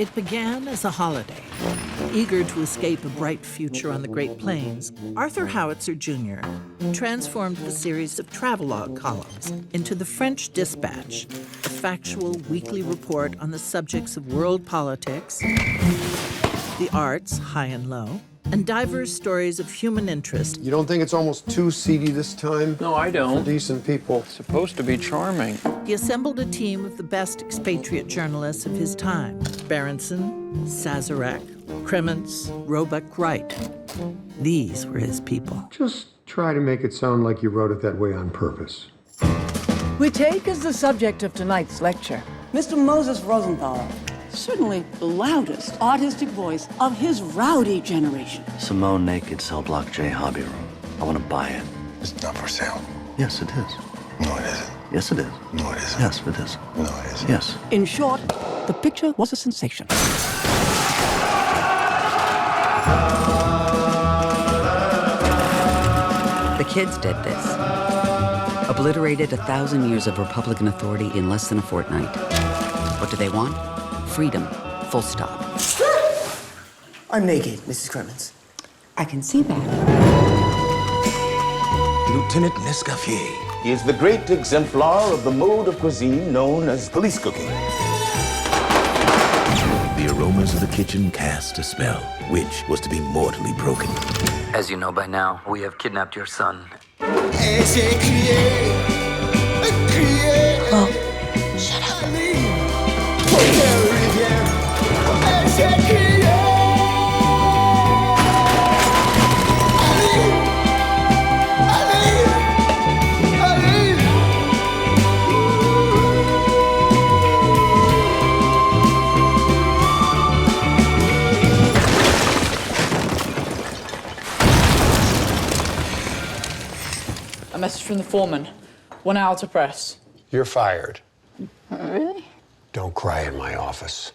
It began as a holiday. Eager to escape a bright future on the Great Plains, Arthur Howitzer Jr. transformed the series of travelogue columns into the French Dispatch, a factual weekly report on the subjects of world politics, the arts, high and low, and diverse stories of human interest. You don't think it's almost too seedy this time? No, I don't. For decent people. It's supposed to be charming. He assembled a team of the best expatriate journalists of his time: Berenson, Sazerac, Kremens, Roebuck Wright. These were his people. Just try to make it sound like you wrote it that way on purpose. We take as the subject of tonight's lecture Mr. Moses Rosenthal, certainly the loudest artistic voice of his rowdy generation. Simone Naked Cell Block J Hobby Room. I want to buy it. It's not for sale. Yes, it is. No, it isn't. Yes, it is. No, it isn't. Yes, it is. No, it isn't. Yes. In short, the picture was a sensation. The kids did this. Obliterated 1,000 years of Republican authority in less than a fortnight. What do they want? Freedom. Full stop. I'm naked, Mrs. Kremens. I can see that. Lieutenant Nescaffier. He is the great exemplar of the mode of cuisine known as police cooking. The aromas of the kitchen cast a spell, which was to be mortally broken. As you know by now, we have kidnapped your son. Oh, shut up. A message from the foreman. 1 hour to press. You're fired. Really? Don't cry in my office.